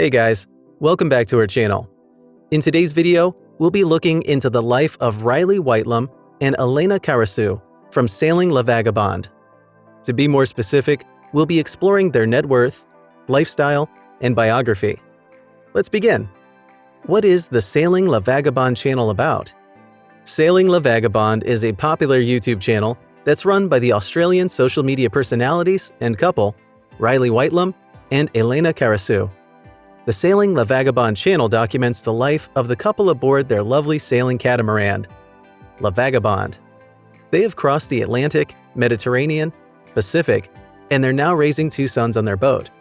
Hey guys, welcome back to our channel. In today's video, we'll be looking into the life of Riley Whitelum and Elena Karasu from Sailing La Vagabonde. To be more specific, we'll be exploring their net worth, lifestyle, and biography. Let's begin. What is the Sailing La Vagabonde channel about? Sailing La Vagabonde is a popular YouTube channel that's run by the Australian social media personalities and couple Riley Whitelum and Elena Karasu. The Sailing La Vagabonde channel documents the life of the couple aboard their lovely sailing catamaran, La Vagabonde. They have crossed the Atlantic, Mediterranean, Pacific, and they're now raising 2 sons on their boat.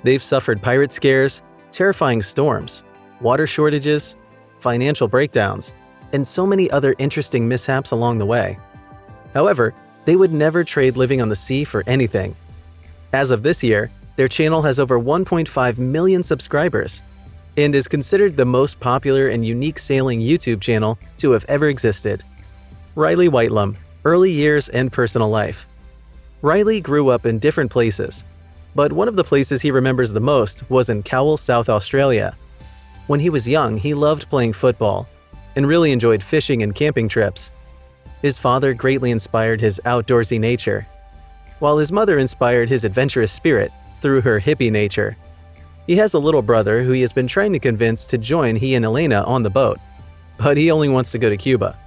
They've suffered pirate scares, terrifying storms, water shortages, financial breakdowns, and so many other interesting mishaps along the way. However, they would never trade living on the sea for anything. As of this year, their channel has over 1.5 million subscribers and is considered the most popular and unique sailing YouTube channel to have ever existed. Riley Whitelum, early years and personal life. Riley grew up in different places, but one of the places he remembers the most was in Cowell, South Australia. When he was young, he loved playing football and really enjoyed fishing and camping trips. His father greatly inspired his outdoorsy nature, while his mother inspired his adventurous spirit through her hippie nature. He has a little brother who he has been trying to convince to join he and Elayna on the boat, but he only wants to go to Cuba.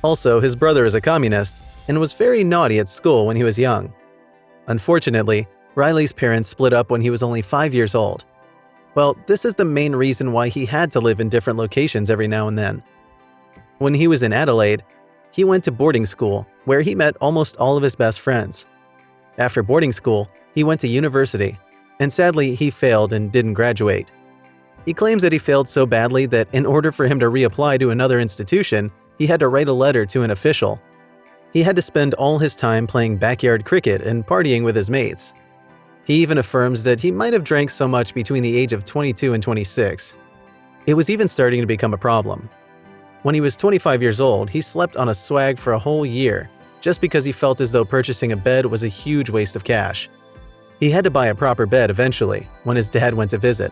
Also, his brother is a communist and was very naughty at school when he was young. Unfortunately, Riley's parents split up when he was only 5 years old. Well, this is the main reason why he had to live in different locations every now and then. When he was in Adelaide, he went to boarding school, where he met almost all of his best friends. After boarding school, he went to university, and sadly, he failed and didn't graduate. He claims that he failed so badly that in order for him to reapply to another institution, he had to write a letter to an official. He had to spend all his time playing backyard cricket and partying with his mates. He even affirms that he might have drank so much between the age of 22 and 26. It was even starting to become a problem. When he was 25 years old, he slept on a swag for a whole year, just because he felt as though purchasing a bed was a huge waste of cash. He had to buy a proper bed eventually, when his dad went to visit.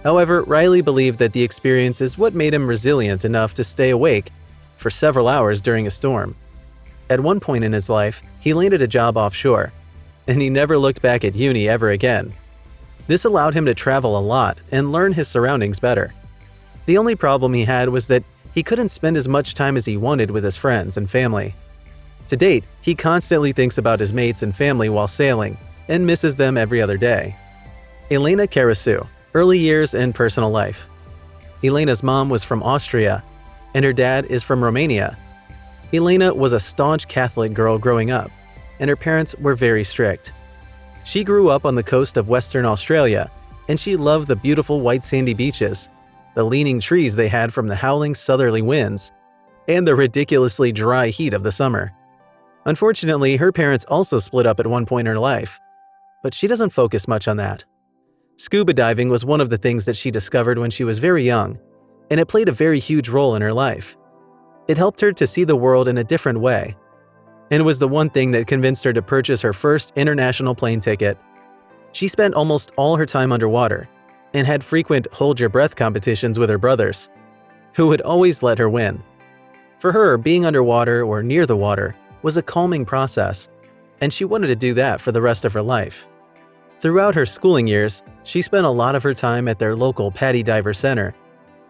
However, Riley believed that the experience is what made him resilient enough to stay awake for several hours during a storm. At one point in his life, he landed a job offshore, and he never looked back at uni ever again. This allowed him to travel a lot and learn his surroundings better. The only problem he had was that he couldn't spend as much time as he wanted with his friends and family. To date, he constantly thinks about his mates and family while sailing, and misses them every other day. Elena Karasu, early years and personal life. Elena's mom was from Austria, and her dad is from Romania. Elayna was a staunch Catholic girl growing up, and her parents were very strict. She grew up on the coast of Western Australia, and she loved the beautiful white sandy beaches, the leaning trees they had from the howling southerly winds, and the ridiculously dry heat of the summer. Unfortunately, her parents also split up at one point in her life, but she doesn't focus much on that. Scuba diving was one of the things that she discovered when she was very young, and it played a very huge role in her life. It helped her to see the world in a different way, and it was the one thing that convinced her to purchase her first international plane ticket. She spent almost all her time underwater, and had frequent hold-your-breath competitions with her brothers, who would always let her win. For her, being underwater or near the water was a calming process, and she wanted to do that for the rest of her life. Throughout her schooling years, she spent a lot of her time at their local PADI Diver Center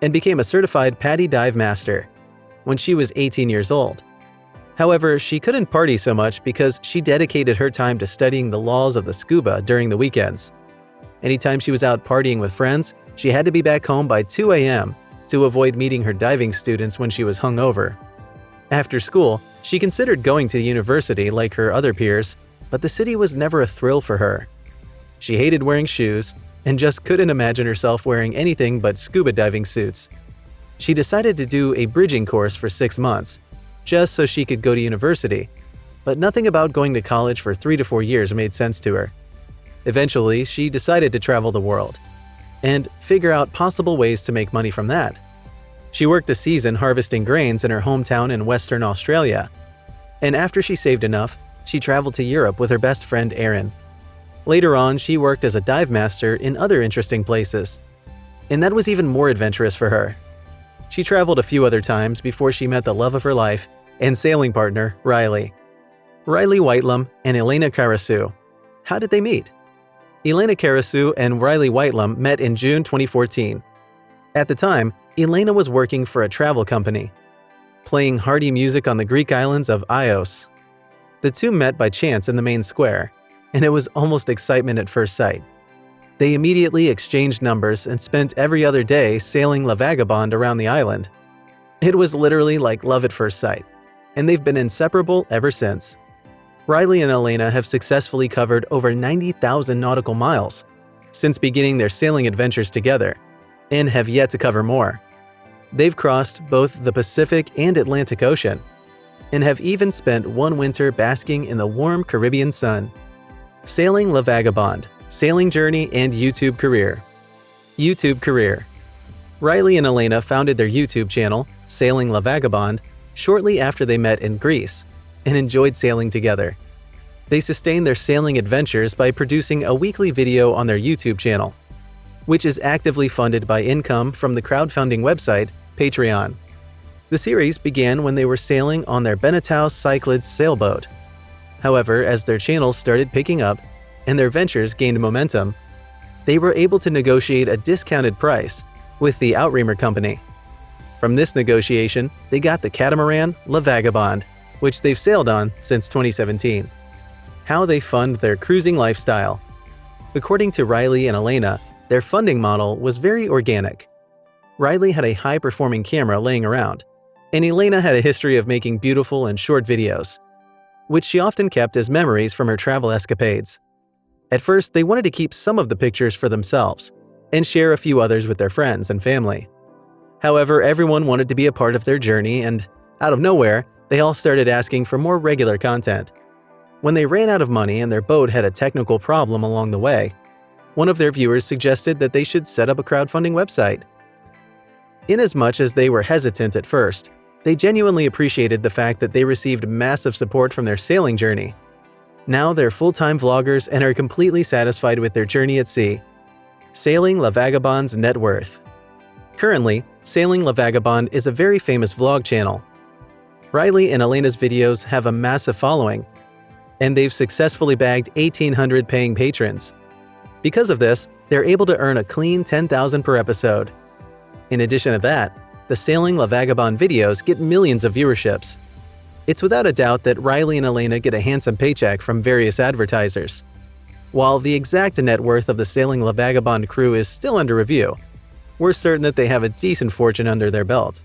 and became a certified PADI Dive Master when she was 18 years old. However, she couldn't party so much because she dedicated her time to studying the laws of the scuba during the weekends. Anytime she was out partying with friends, she had to be back home by 2 a.m. to avoid meeting her diving students when she was hungover. After school, she considered going to university like her other peers, but the city was never a thrill for her. She hated wearing shoes and just couldn't imagine herself wearing anything but scuba diving suits. She decided to do a bridging course for 6 months, just so she could go to university, but nothing about going to college for 3 to 4 years made sense to her. Eventually, she decided to travel the world and figure out possible ways to make money from that. She worked a season harvesting grains in her hometown in Western Australia, and after she saved enough, she traveled to Europe with her best friend Erin. Later on, she worked as a dive master in other interesting places, And that was even more adventurous for her. She traveled a few other times before she met the love of her life and sailing partner, Riley. Riley Whitelum and Elena Karasu. How did they meet? Elena Karasu and Riley Whitelum met in June 2014. At the time, Elayna was working for a travel company, playing hearty music on the Greek islands of Ios. The two met by chance in the main square, and it was almost excitement at first sight. They immediately exchanged numbers and spent every other day sailing La Vagabonde around the island. It was literally like love at first sight, and they've been inseparable ever since. Riley and Elayna have successfully covered over 90,000 nautical miles since beginning their sailing adventures together, and have yet to cover more. They've crossed both the Pacific and Atlantic Ocean, and have even spent one winter basking in the warm Caribbean sun. Sailing La Vagabonde, sailing journey and YouTube career. YouTube career. Riley and Elayna founded their YouTube channel, Sailing La Vagabonde, shortly after they met in Greece and enjoyed sailing together. They sustained their sailing adventures by producing a weekly video on their YouTube channel, which is actively funded by income from the crowdfunding website Patreon. The series began when they were sailing on their Benetau Cyclades sailboat. However, as their channels started picking up and their ventures gained momentum, they were able to negotiate a discounted price with the Outreamer company. From this negotiation, they got the catamaran La Vagabonde, which they've sailed on since 2017. How they fund their cruising lifestyle. According to Riley and Elayna, their funding model was very organic. Riley had a high-performing camera laying around, and Elayna had a history of making beautiful and short videos, which she often kept as memories from her travel escapades. At first, they wanted to keep some of the pictures for themselves and share a few others with their friends and family. However, everyone wanted to be a part of their journey, and out of nowhere, they all started asking for more regular content. When they ran out of money and their boat had a technical problem along the way, one of their viewers suggested that they should set up a crowdfunding website. Inasmuch as they were hesitant at first, they genuinely appreciated the fact that they received massive support from their sailing journey. Now they're full-time vloggers and are completely satisfied with their journey at sea. Sailing La Vagabonde's net worth. Currently, Sailing La Vagabonde is a very famous vlog channel. Riley and Elayna's videos have a massive following, and they've successfully bagged 1,800 paying patrons. Because of this, they're able to earn a clean $10,000 per episode. In addition to that, the Sailing La Vagabonde videos get millions of viewerships. It's without a doubt that Riley and Elayna get a handsome paycheck from various advertisers. While the exact net worth of the Sailing La Vagabonde crew is still under review, we're certain that they have a decent fortune under their belt.